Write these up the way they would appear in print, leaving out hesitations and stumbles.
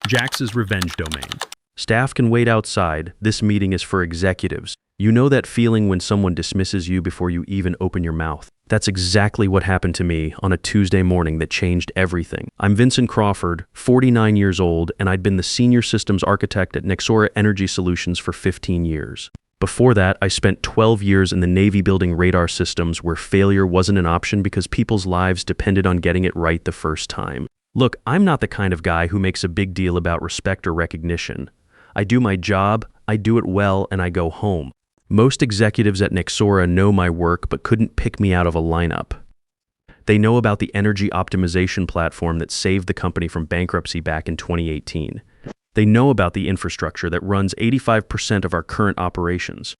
Jax's revenge domain. Staff can wait outside. This meeting is for executives. You know that feeling when someone dismisses you before you even open your mouth? That's exactly what happened to me on a Tuesday morning that changed everything. I'm Vincent Crawford, 49 years old, and I'd been the senior systems architect at Nexora Energy Solutions for 15 years. Before that, I spent 12 years in the Navy building radar systems where failure wasn't an option because people's lives depended on getting it right the first time. Look, I'm not the kind of guy who makes a big deal about respect or recognition. I do my job, I do it well, and I go home. Most executives at Nexora know my work but couldn't pick me out of a lineup. They know about the energy optimization platform that saved the company from bankruptcy back in 2018. They know about the infrastructure that runs 85% of our current operations.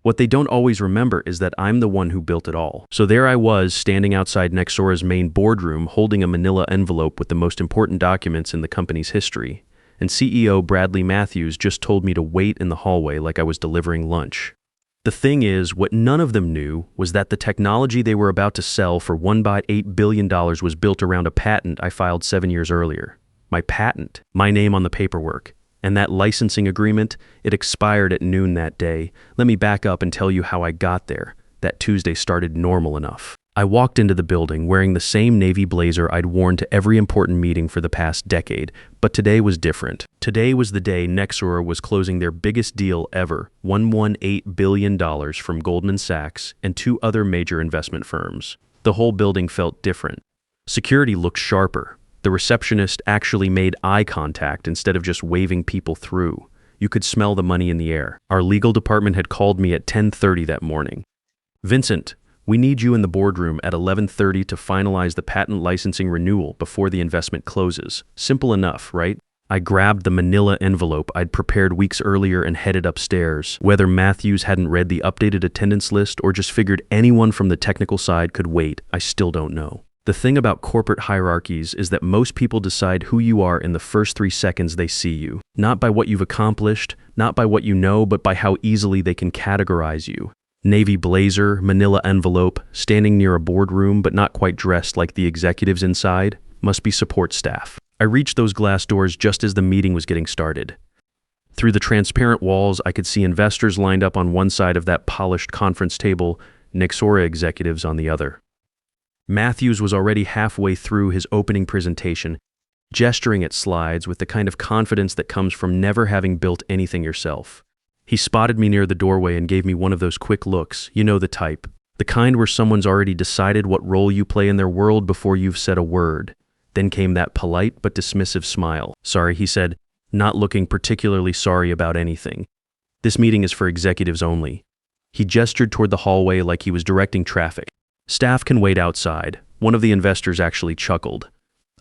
What they don't always remember is that I'm the one who built it all. So there I was, standing outside Nexora's main boardroom, holding a manila envelope with the most important documents in the company's history. And CEO Bradley Matthews just told me to wait in the hallway like I was delivering lunch. The thing is, what none of them knew was that the technology they were about to sell for $1.8 billion was built around a patent I filed 7 years earlier. My patent, my name on the paperwork. And that licensing agreement, it expired at noon that day. Let me back up and tell you how I got there. That Tuesday started normal enough. I walked into the building wearing the same navy blazer I'd worn to every important meeting for the past decade, but today was different. Today was the day Nexora was closing their biggest deal ever, $118 billion from Goldman Sachs and 2 other major investment firms. The whole building felt different. Security looked sharper. The receptionist actually made eye contact instead of just waving people through. You could smell the money in the air. Our legal department had called me at 10:30 that morning. Vincent, we need you in the boardroom at 11:30 to finalize the patent licensing renewal before the investment closes. Simple enough, right? I grabbed the manila envelope I'd prepared weeks earlier and headed upstairs. Whether Matthews hadn't read the updated attendance list or just figured anyone from the technical side could wait, I still don't know. The thing about corporate hierarchies is that most people decide who you are in the first 3 seconds they see you. Not by what you've accomplished, not by what you know, but by how easily they can categorize you. Navy blazer, manila envelope, standing near a boardroom but not quite dressed like the executives inside, must be support staff. I reached those glass doors just as the meeting was getting started. Through the transparent walls, I could see investors lined up on one side of that polished conference table, Nexora executives on the other. Matthews was already halfway through his opening presentation, gesturing at slides with the kind of confidence that comes from never having built anything yourself. He spotted me near the doorway and gave me one of those quick looks, you know the type. The kind where someone's already decided what role you play in their world before you've said a word. Then came that polite but dismissive smile. Sorry, he said, not looking particularly sorry about anything. This meeting is for executives only. He gestured toward the hallway like he was directing traffic. Staff can wait outside. One of the investors actually chuckled.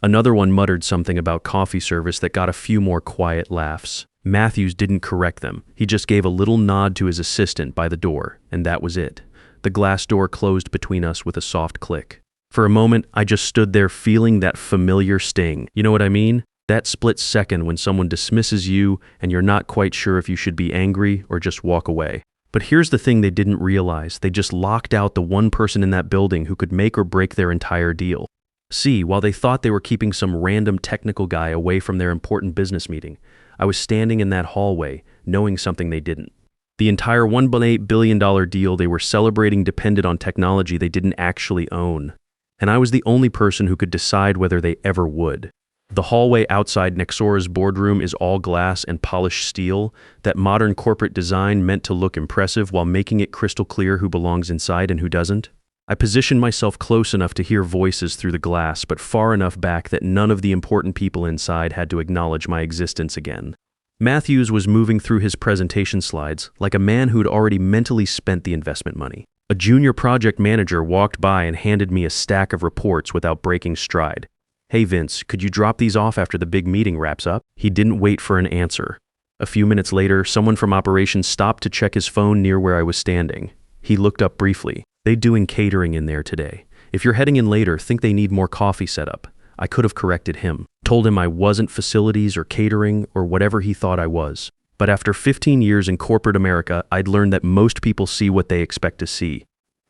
Another one muttered something about coffee service that got a few more quiet laughs. Matthews didn't correct them. He just gave a little nod to his assistant by the door, and that was it. The glass door closed between us with a soft click. For a moment, I just stood there feeling that familiar sting. You know what I mean? That split second when someone dismisses you and you're not quite sure if you should be angry or just walk away. But here's the thing they didn't realize. They just locked out the one person in that building who could make or break their entire deal. See, while they thought they were keeping some random technical guy away from their important business meeting, I was standing in that hallway, knowing something they didn't. The entire $1.8 billion deal they were celebrating depended on technology they didn't actually own. And I was the only person who could decide whether they ever would. The hallway outside Nexora's boardroom is all glass and polished steel, that modern corporate design meant to look impressive while making it crystal clear who belongs inside and who doesn't. I positioned myself close enough to hear voices through the glass, but far enough back that none of the important people inside had to acknowledge my existence again. Matthews was moving through his presentation slides like a man who'd already mentally spent the investment money. A junior project manager walked by and handed me a stack of reports without breaking stride. Hey Vince, could you drop these off after the big meeting wraps up? He didn't wait for an answer. A few minutes later, someone from operations stopped to check his phone near where I was standing. He looked up briefly. They're doing catering in there today. If you're heading in later, think they need more coffee set up. I could have corrected him. Told him I wasn't facilities or catering or whatever he thought I was. But after 15 years in corporate America, I'd learned that most people see what they expect to see.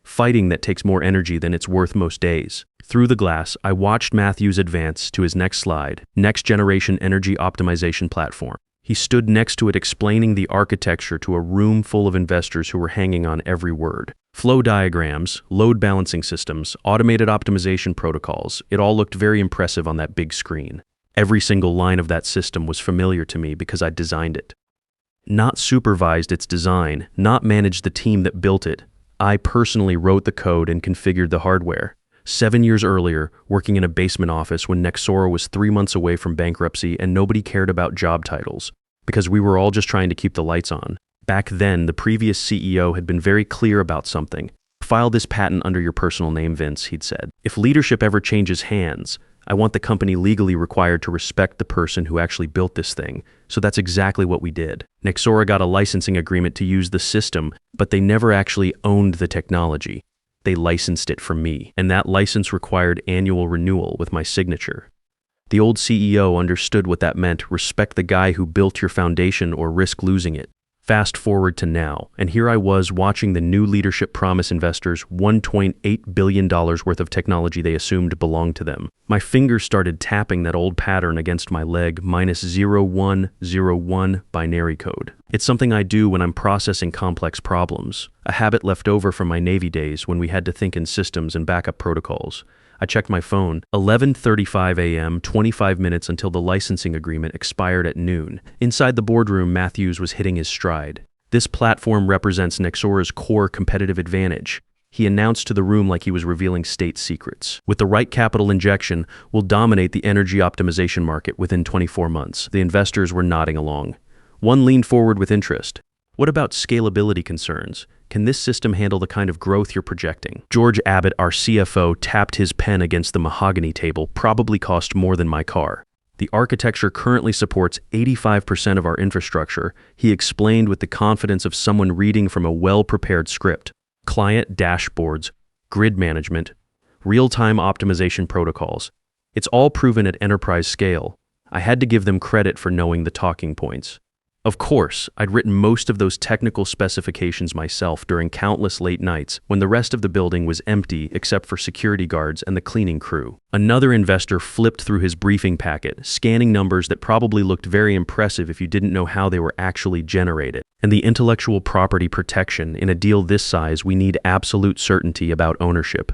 fighting that takes more energy than it's worth most days. Through the glass, I watched Matthews advance to his next slide, Next Generation Energy Optimization Platform. He stood next to it explaining the architecture to a room full of investors who were hanging on every word. Flow diagrams, load balancing systems, automated optimization protocols, it all looked very impressive on that big screen. Every single line of that system was familiar to me because I designed it. Not supervised its design, not managed the team that built it. I personally wrote the code and configured the hardware. 7 years earlier, working in a basement office when Nexora was 3 months away from bankruptcy and nobody cared about job titles, because we were all just trying to keep the lights on. Back then, the previous CEO had been very clear about something. File this patent under your personal name, Vince, he'd said. If leadership ever changes hands, I want the company legally required to respect the person who actually built this thing. So that's exactly what we did. Nexora got a licensing agreement to use the system, but they never actually owned the technology. They licensed it from me, and that license required annual renewal with my signature. The old CEO understood what that meant: respect the guy who built your foundation or risk losing it. Fast forward to now, and here I was watching the new leadership promise investors $1.8 billion worth of technology they assumed belonged to them. My fingers started tapping that old pattern against my leg, -0101 binary code. It's something I do when I'm processing complex problems, a habit left over from my Navy days when we had to think in systems and backup protocols. I checked my phone. 11:35 a.m., 25 minutes until the licensing agreement expired at noon. Inside the boardroom, Matthews was hitting his stride. This platform represents Nexora's core competitive advantage. He announced to the room like he was revealing state secrets. With the right capital injection, we'll dominate the energy optimization market within 24 months. The investors were nodding along. One leaned forward with interest. What about scalability concerns? Can this system handle the kind of growth you're projecting? George Abbott, our CFO, tapped his pen against the mahogany table, probably cost more than my car. The architecture currently supports 85% of our infrastructure, he explained with the confidence of someone reading from a well-prepared script. Client dashboards, grid management, real-time optimization protocols. It's all proven at enterprise scale. I had to give them credit for knowing the talking points. Of course, I'd written most of those technical specifications myself during countless late nights when the rest of the building was empty except for security guards and the cleaning crew. Another investor flipped through his briefing packet, scanning numbers that probably looked very impressive if you didn't know how they were actually generated. And the intellectual property protection, in a deal this size, we need absolute certainty about ownership.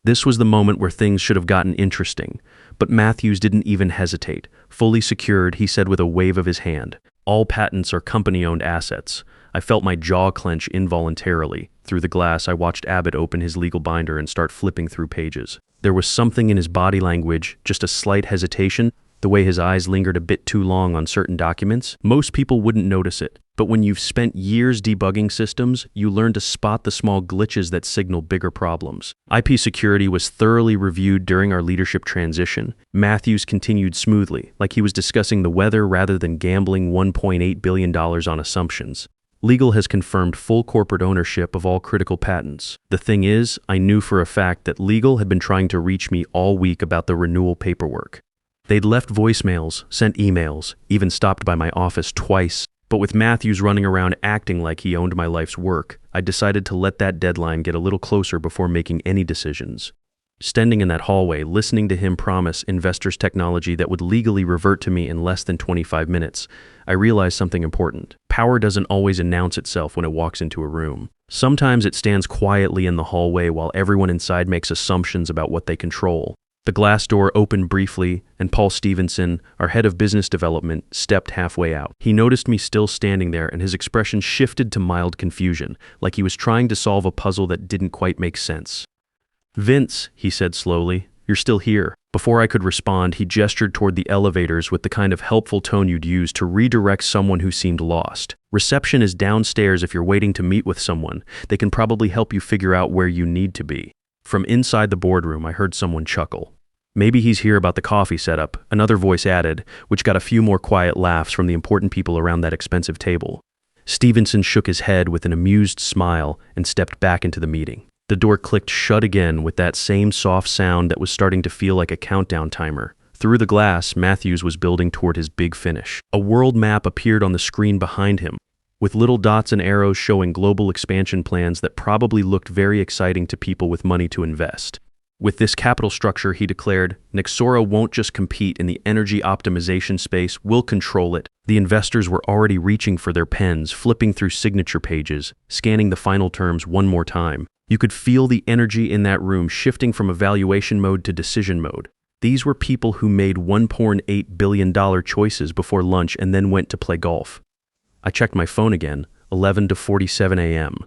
This was the moment where things should have gotten interesting, but Matthews didn't even hesitate. Fully secured, he said with a wave of his hand. All patents are company-owned assets. I felt my jaw clench involuntarily. Through the glass, I watched Abbott open his legal binder and start flipping through pages. There was something in his body language, just a slight hesitation, the way his eyes lingered a bit too long on certain documents. Most people wouldn't notice it, but when you've spent years debugging systems, you learn to spot the small glitches that signal bigger problems. IP security was thoroughly reviewed during our leadership transition. Matthews continued smoothly, like he was discussing the weather rather than gambling $1.8 billion on assumptions. Legal has confirmed full corporate ownership of all critical patents. The thing is, I knew for a fact that legal had been trying to reach me all week about the renewal paperwork. They'd left voicemails, sent emails, even stopped by my office twice. But with Matthews running around acting like he owned my life's work, I decided to let that deadline get a little closer before making any decisions. Standing in that hallway, listening to him promise investors technology that would legally revert to me in less than 25 minutes, I realized something important. Power doesn't always announce itself when it walks into a room. Sometimes it stands quietly in the hallway while everyone inside makes assumptions about what they control. The glass door opened briefly, and Paul Stevenson, our head of business development, stepped halfway out. He noticed me still standing there, and his expression shifted to mild confusion, like he was trying to solve a puzzle that didn't quite make sense. "Vince," he said slowly, "you're still here." Before I could respond, he gestured toward the elevators with the kind of helpful tone you'd use to redirect someone who seemed lost. "Reception is downstairs if you're waiting to meet with someone. They can probably help you figure out where you need to be." From inside the boardroom, I heard someone chuckle. "Maybe he's here about the coffee setup," another voice added, which got a few more quiet laughs from the important people around that expensive table. Stevenson shook his head with an amused smile and stepped back into the meeting. The door clicked shut again with that same soft sound that was starting to feel like a countdown timer. Through the glass, Matthews was building toward his big finish. A world map appeared on the screen behind him. with little dots and arrows showing global expansion plans that probably looked very exciting to people with money to invest. With this capital structure, he declared, Nexora won't just compete in the energy optimization space, we'll control it. The investors were already reaching for their pens, flipping through signature pages, scanning the final terms one more time. You could feel the energy in that room shifting from evaluation mode to decision mode. These were people who made $1.8 billion choices before lunch and then went to play golf. I checked my phone again, 11:47 a.m.,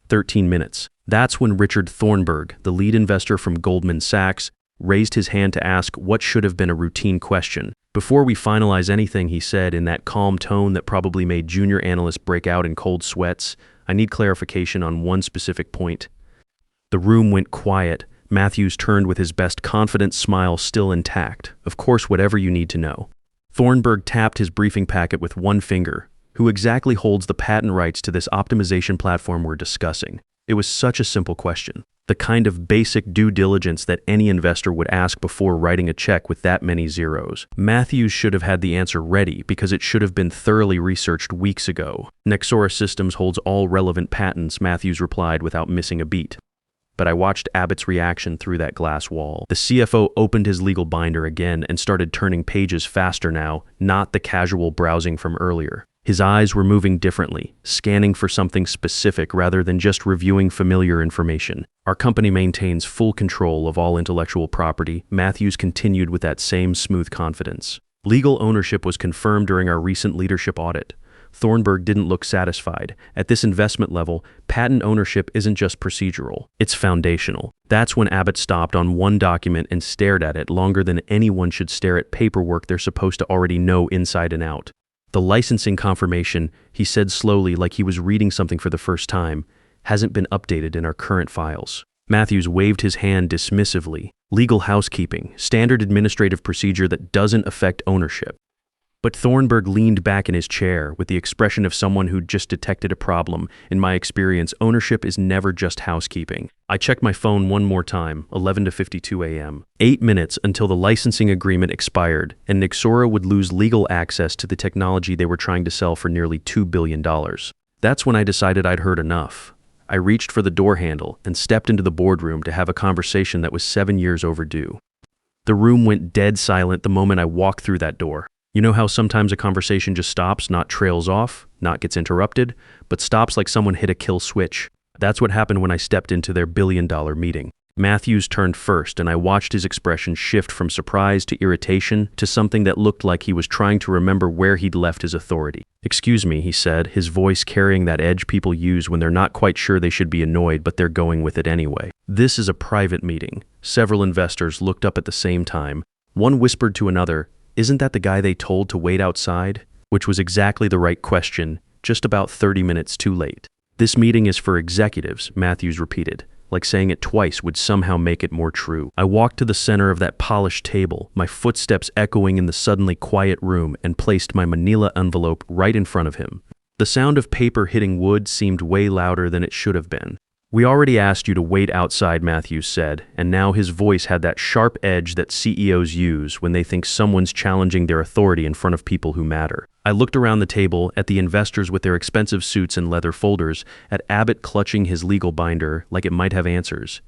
13 minutes. That's when Richard Thornburg, the lead investor from Goldman Sachs, raised his hand to ask what should have been a routine question. Before we finalize anything, he said in that calm tone that probably made junior analysts break out in cold sweats, I need clarification on one specific point. The room went quiet. Matthews turned with his best confident smile still intact. Of course, whatever you need to know. Thornburg tapped his briefing packet with one finger. Who exactly holds the patent rights to this optimization platform we're discussing? It was such a simple question. The kind of basic due diligence that any investor would ask before writing a check with that many zeros. Matthews should have had the answer ready because it should have been thoroughly researched weeks ago. Nexora Systems holds all relevant patents, Matthews replied without missing a beat. But I watched Abbott's reaction through that glass wall. The CFO opened his legal binder again and started turning pages faster now, not the casual browsing from earlier. His eyes were moving differently, scanning for something specific rather than just reviewing familiar information. Our company maintains full control of all intellectual property, Matthews continued with that same smooth confidence. Legal ownership was confirmed during our recent leadership audit. Thornburg didn't look satisfied. At this investment level, patent ownership isn't just procedural, it's foundational. That's when Abbott stopped on one document and stared at it longer than anyone should stare at paperwork they're supposed to already know inside and out. The licensing confirmation, he said slowly like he was reading something for the first time, hasn't been updated in our current files. Matthews waved his hand dismissively. Legal housekeeping, standard administrative procedure that doesn't affect ownership. But Thornburg leaned back in his chair with the expression of someone who'd just detected a problem. In my experience, ownership is never just housekeeping. I checked my phone one more time, 11:52 a.m. 8 minutes until the licensing agreement expired, and Nexora would lose legal access to the technology they were trying to sell for nearly $2 billion. That's when I decided I'd heard enough. I reached for the door handle and stepped into the boardroom to have a conversation that was 7 years overdue. The room went dead silent the moment I walked through that door. You know how sometimes a conversation just stops, not trails off, not gets interrupted, but stops like someone hit a kill switch? That's what happened when I stepped into their billion-dollar meeting. Matthews turned first, and I watched his expression shift from surprise to irritation to something that looked like he was trying to remember where he'd left his authority. "Excuse me," he said, his voice carrying that edge people use when they're not quite sure they should be annoyed, but they're going with it anyway. "This is a private meeting." Several investors looked up at the same time. One whispered to another, "Isn't that the guy they told to wait outside?" Which was exactly the right question, just about 30 minutes too late. "This meeting is for executives," Matthews repeated, like saying it twice would somehow make it more true. I walked to the center of that polished table, my footsteps echoing in the suddenly quiet room, and placed my manila envelope right in front of him. The sound of paper hitting wood seemed way louder than it should have been. "We already asked you to wait outside," Matthews said, and now his voice had that sharp edge that CEOs use when they think someone's challenging their authority in front of people who matter. I looked around the table, at the investors with their expensive suits and leather folders, at Abbott clutching his legal binder like it might have answers,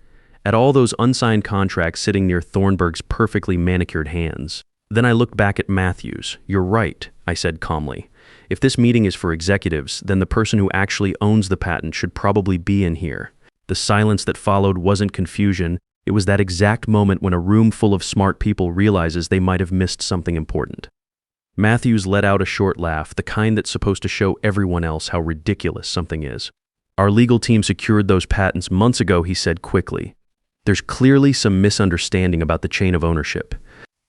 at all those unsigned contracts sitting near Thornburg's perfectly manicured hands. Then I looked back at Matthews. "You're right," I said calmly. "If this meeting is for executives, then the person who actually owns the patent should probably be in here." The silence that followed wasn't confusion. It was that exact moment when a room full of smart people realizes they might have missed something important. Matthews let out a short laugh, the kind that's supposed to show everyone else how ridiculous something is. "Our legal team secured those patents months ago," he said quickly. "There's clearly some misunderstanding about the chain of ownership."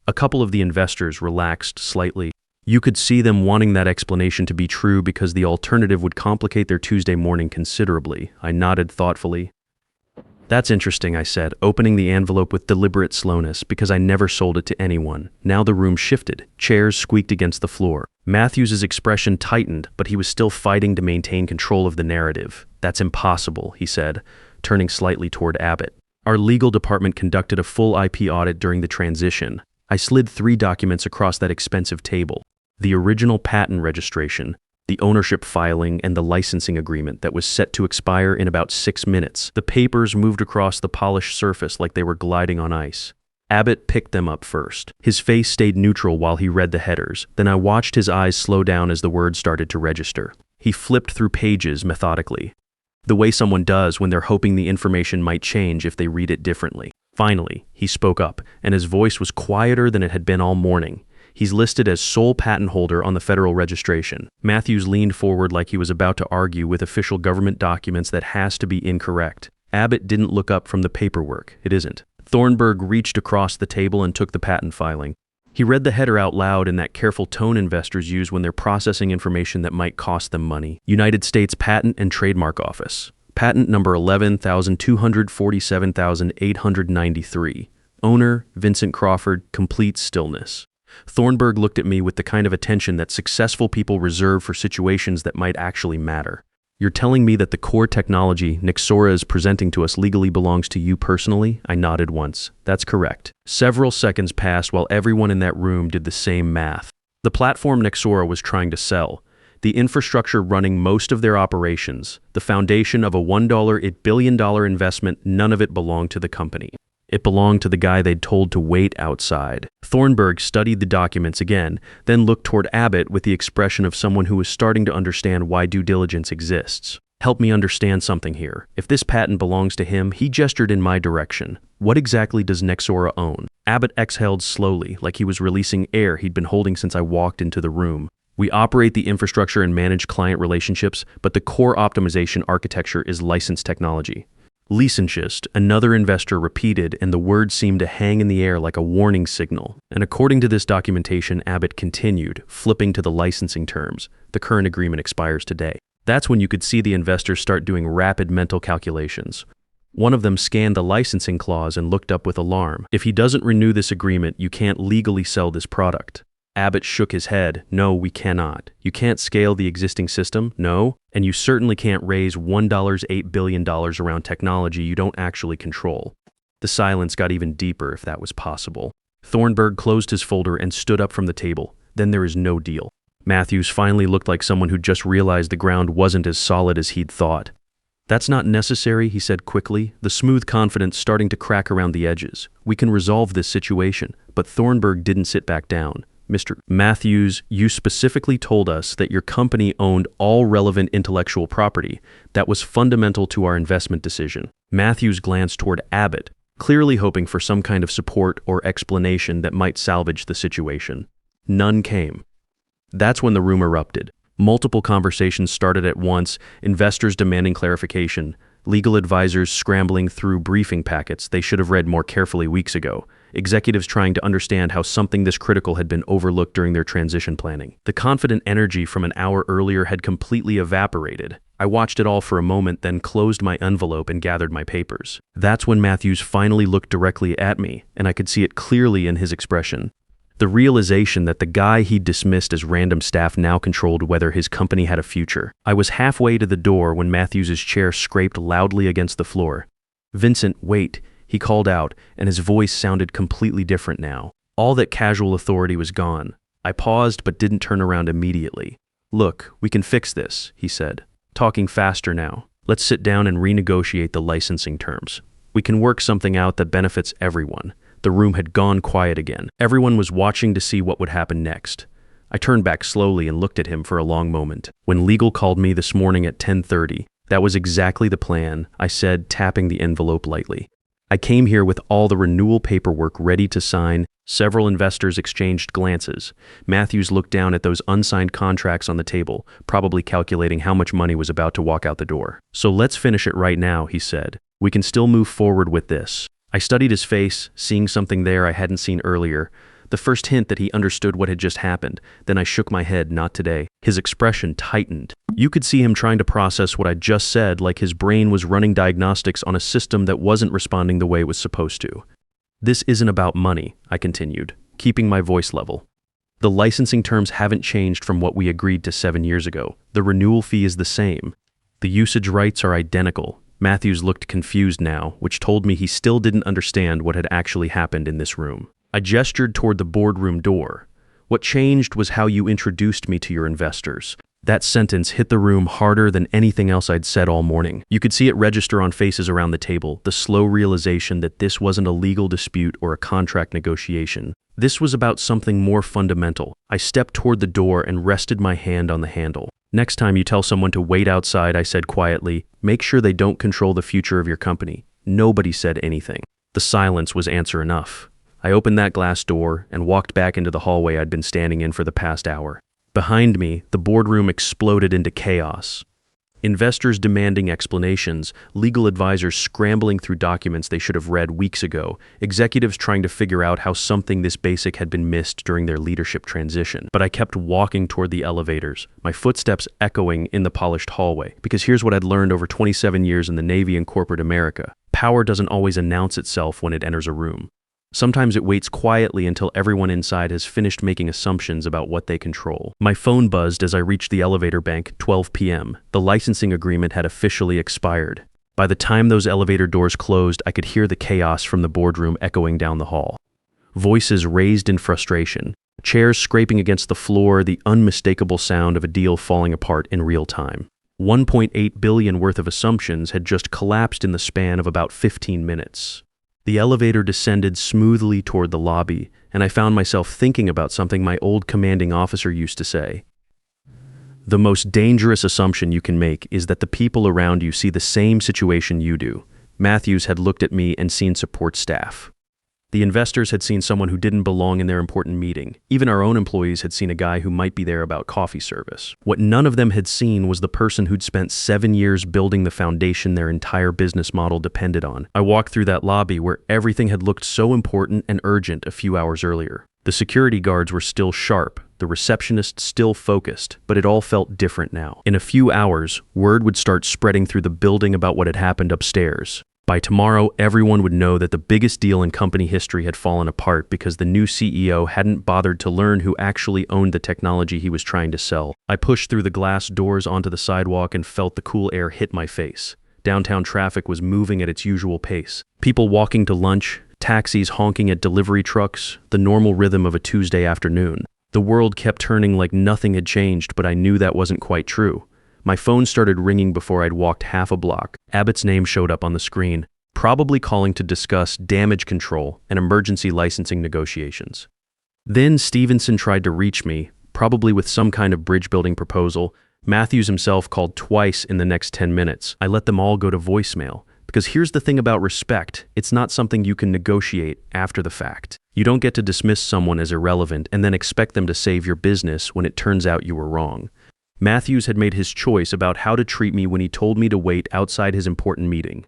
A couple of the investors relaxed slightly. You could see them wanting that explanation to be true because the alternative would complicate their Tuesday morning considerably. I nodded thoughtfully. "That's interesting," I said, opening the envelope with deliberate slowness because I never sold it to anyone. Now the room shifted. Chairs squeaked against the floor. Matthews's expression tightened, but he was still fighting to maintain control of the narrative. "That's impossible," he said, turning slightly toward Abbott. "Our legal department conducted a full IP audit during the transition." I slid 3 documents across that expensive table. The original patent registration, the ownership filing, and the licensing agreement that was set to expire in about 6 minutes. The papers moved across the polished surface like they were gliding on ice. Abbott picked them up first. His face stayed neutral while he read the headers. Then I watched his eyes slow down as the words started to register. He flipped through pages methodically, the way someone does when they're hoping the information might change if they read it differently. Finally, he spoke up, and his voice was quieter than it had been all morning. He's listed as sole patent holder on the federal registration. Matthews leaned forward like he was about to argue with official government documents that has to be incorrect. Abbott didn't look up from the paperwork. It isn't. Thornburg reached across the table and took the patent filing. He read the header out loud in that careful tone investors use when they're processing information that might cost them money. United States Patent and Trademark Office. Patent number 11,247,893. Owner, Vincent Crawford, complete stillness. Thornburg looked at me with the kind of attention that successful people reserve for situations that might actually matter. You're telling me that the core technology Nexora is presenting to us legally belongs to you personally? I nodded once. That's correct. Several seconds passed while everyone in that room did the same math. The platform Nexora was trying to sell, the infrastructure running most of their operations, the foundation of a $1 billion investment, none of it belonged to the company. It belonged to the guy they'd told to wait outside. Thornburg studied the documents again, then looked toward Abbott with the expression of someone who was starting to understand why due diligence exists. Help me understand something here. If this patent belongs to him, he gestured in my direction. What exactly does Nexora own? Abbott exhaled slowly, like he was releasing air he'd been holding since I walked into the room. We operate the infrastructure and manage client relationships, but the core optimization architecture is licensed technology. Licensist, another investor repeated, and the words seemed to hang in the air like a warning signal. And according to this documentation, Abbott continued, flipping to the licensing terms. The current agreement expires today. That's when you could see the investors start doing rapid mental calculations. One of them scanned the licensing clause and looked up with alarm. If he doesn't renew this agreement, you can't legally sell this product. Abbott shook his head. No, we cannot. You can't scale the existing system? No. And you certainly can't raise $8 billion around technology you don't actually control. The silence got even deeper if that was possible. Thornburg closed his folder and stood up from the table. Then there is no deal. Matthews finally looked like someone who just realized the ground wasn't as solid as he'd thought. That's not necessary, he said quickly, the smooth confidence starting to crack around the edges. We can resolve this situation. But Thornburg didn't sit back down. Mr. Matthews, you specifically told us that your company owned all relevant intellectual property that was fundamental to our investment decision. Matthews glanced toward Abbott, clearly hoping for some kind of support or explanation that might salvage the situation. None came. That's when the room erupted. Multiple conversations started at once, investors demanding clarification, legal advisors scrambling through briefing packets they should have read more carefully weeks ago, executives trying to understand how something this critical had been overlooked during their transition planning. The confident energy from an hour earlier had completely evaporated. I watched it all for a moment, then closed my envelope and gathered my papers. That's when Matthews finally looked directly at me, and I could see it clearly in his expression. The realization that the guy he'd dismissed as random staff now controlled whether his company had a future. I was halfway to the door when Matthews's chair scraped loudly against the floor. Vincent, wait, he called out, and his voice sounded completely different now. All that casual authority was gone. I paused but didn't turn around immediately. Look, we can fix this, he said, talking faster now. Let's sit down and renegotiate the licensing terms. We can work something out that benefits everyone. The room had gone quiet again. Everyone was watching to see what would happen next. I turned back slowly and looked at him for a long moment. When legal called me this morning at 10:30, that was exactly the plan, I said, tapping the envelope lightly. I came here with all the renewal paperwork ready to sign. Several investors exchanged glances. Matthews looked down at those unsigned contracts on the table, probably calculating how much money was about to walk out the door. So let's finish it right now, he said. We can still move forward with this. I studied his face, seeing something there I hadn't seen earlier. The first hint that he understood what had just happened. Then I shook my head, not today. His expression tightened. You could see him trying to process what I'd just said, like his brain was running diagnostics on a system that wasn't responding the way it was supposed to. This isn't about money, I continued, keeping my voice level. The licensing terms haven't changed from what we agreed to 7 years ago. The renewal fee is the same. The usage rights are identical. Matthews looked confused now, which told me he still didn't understand what had actually happened in this room. I gestured toward the boardroom door. What changed was how you introduced me to your investors. That sentence hit the room harder than anything else I'd said all morning. You could see it register on faces around the table, the slow realization that this wasn't a legal dispute or a contract negotiation. This was about something more fundamental. I stepped toward the door and rested my hand on the handle. Next time you tell someone to wait outside, I said quietly, make sure they don't control the future of your company. Nobody said anything. The silence was answer enough. I opened that glass door and walked back into the hallway I'd been standing in for the past hour. Behind me, the boardroom exploded into chaos. Investors demanding explanations, legal advisors scrambling through documents they should have read weeks ago, executives trying to figure out how something this basic had been missed during their leadership transition. But I kept walking toward the elevators, my footsteps echoing in the polished hallway, because here's what I'd learned over 27 years in the Navy and corporate America. Power doesn't always announce itself when it enters a room. Sometimes it waits quietly until everyone inside has finished making assumptions about what they control. My phone buzzed as I reached the elevator bank, 12 p.m. The licensing agreement had officially expired. By the time those elevator doors closed, I could hear the chaos from the boardroom echoing down the hall. Voices raised in frustration, chairs scraping against the floor, the unmistakable sound of a deal falling apart in real time. 1.8 billion worth of assumptions had just collapsed in the span of about 15 minutes. The elevator descended smoothly toward the lobby, and I found myself thinking about something my old commanding officer used to say. The most dangerous assumption you can make is that the people around you see the same situation you do. Matthews had looked at me and seen support staff. The investors had seen someone who didn't belong in their important meeting. Even our own employees had seen a guy who might be there about coffee service. What none of them had seen was the person who'd spent 7 years building the foundation their entire business model depended on. I walked through that lobby where everything had looked so important and urgent a few hours earlier. The security guards were still sharp, the receptionist still focused, but it all felt different now. In a few hours, word would start spreading through the building about what had happened upstairs. By tomorrow, everyone would know that the biggest deal in company history had fallen apart because the new CEO hadn't bothered to learn who actually owned the technology he was trying to sell. I pushed through the glass doors onto the sidewalk and felt the cool air hit my face. Downtown traffic was moving at its usual pace. People walking to lunch, taxis honking at delivery trucks, the normal rhythm of a Tuesday afternoon. The world kept turning like nothing had changed, but I knew that wasn't quite true. My phone started ringing before I'd walked half a block. Abbott's name showed up on the screen, probably calling to discuss damage control and emergency licensing negotiations. Then Stevenson tried to reach me, probably with some kind of bridge-building proposal. Matthews himself called twice in the next 10 minutes. I let them all go to voicemail, because here's the thing about respect. It's not something you can negotiate after the fact. You don't get to dismiss someone as irrelevant and then expect them to save your business when it turns out you were wrong. Matthews had made his choice about how to treat me when he told me to wait outside his important meeting.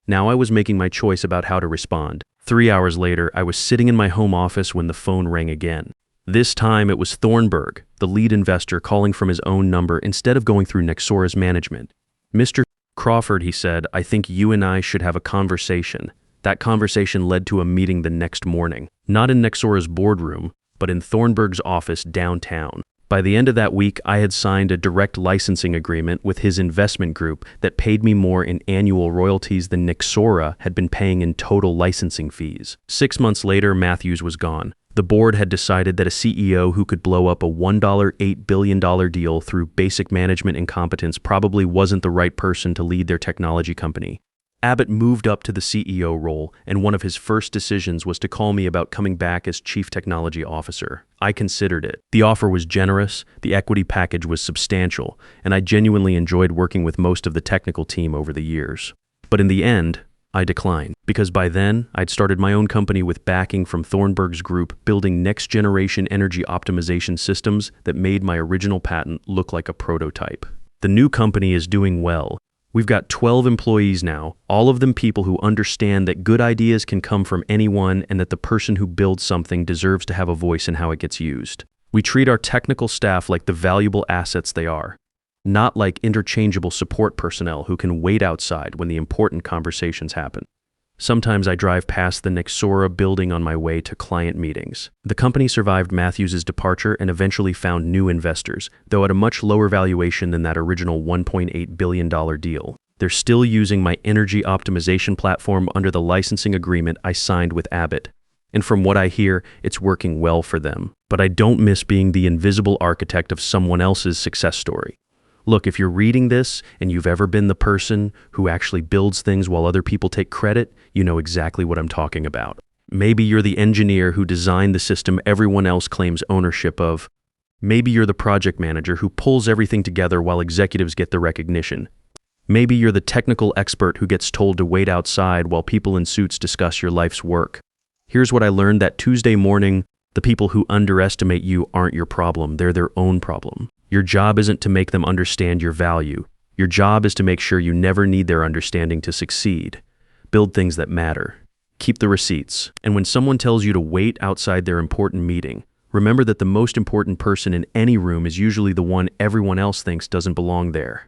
Now I was making my choice about how to respond. 3 hours later, I was sitting in my home office when the phone rang again. This time it was Thornburg, the lead investor, calling from his own number instead of going through Nexora's management. Mr. Crawford, he said, I think you and I should have a conversation. That conversation led to a meeting the next morning. Not in Nexora's boardroom, but in Thornburg's office downtown. By the end of that week, I had signed a direct licensing agreement with his investment group that paid me more in annual royalties than Nexora had been paying in total licensing fees. 6 months later, Matthews was gone. The board had decided that a CEO who could blow up a $8 billion deal through basic management incompetence probably wasn't the right person to lead their technology company. Abbott moved up to the CEO role, and one of his first decisions was to call me about coming back as Chief Technology Officer. I considered it. The offer was generous, the equity package was substantial, and I genuinely enjoyed working with most of the technical team over the years. But in the end, I declined, because by then, I'd started my own company with backing from Thornburg's group, building next-generation energy optimization systems that made my original patent look like a prototype. The new company is doing well. We've got 12 employees now, all of them people who understand that good ideas can come from anyone and that the person who builds something deserves to have a voice in how it gets used. We treat our technical staff like the valuable assets they are, not like interchangeable support personnel who can wait outside when the important conversations happen. Sometimes I drive past the Nexora building on my way to client meetings. The company survived Matthews' departure and eventually found new investors, though at a much lower valuation than that original $1.8 billion deal. They're still using my energy optimization platform under the licensing agreement I signed with Abbott. And from what I hear, it's working well for them. But I don't miss being the invisible architect of someone else's success story. Look, if you're reading this and you've ever been the person who actually builds things while other people take credit, you know exactly what I'm talking about. Maybe you're the engineer who designed the system everyone else claims ownership of. Maybe you're the project manager who pulls everything together while executives get the recognition. Maybe you're the technical expert who gets told to wait outside while people in suits discuss your life's work. Here's what I learned that Tuesday morning: the people who underestimate you aren't your problem, they're their own problem. Your job isn't to make them understand your value. Your job is to make sure you never need their understanding to succeed. Build things that matter. Keep the receipts. And when someone tells you to wait outside their important meeting, remember that the most important person in any room is usually the one everyone else thinks doesn't belong there.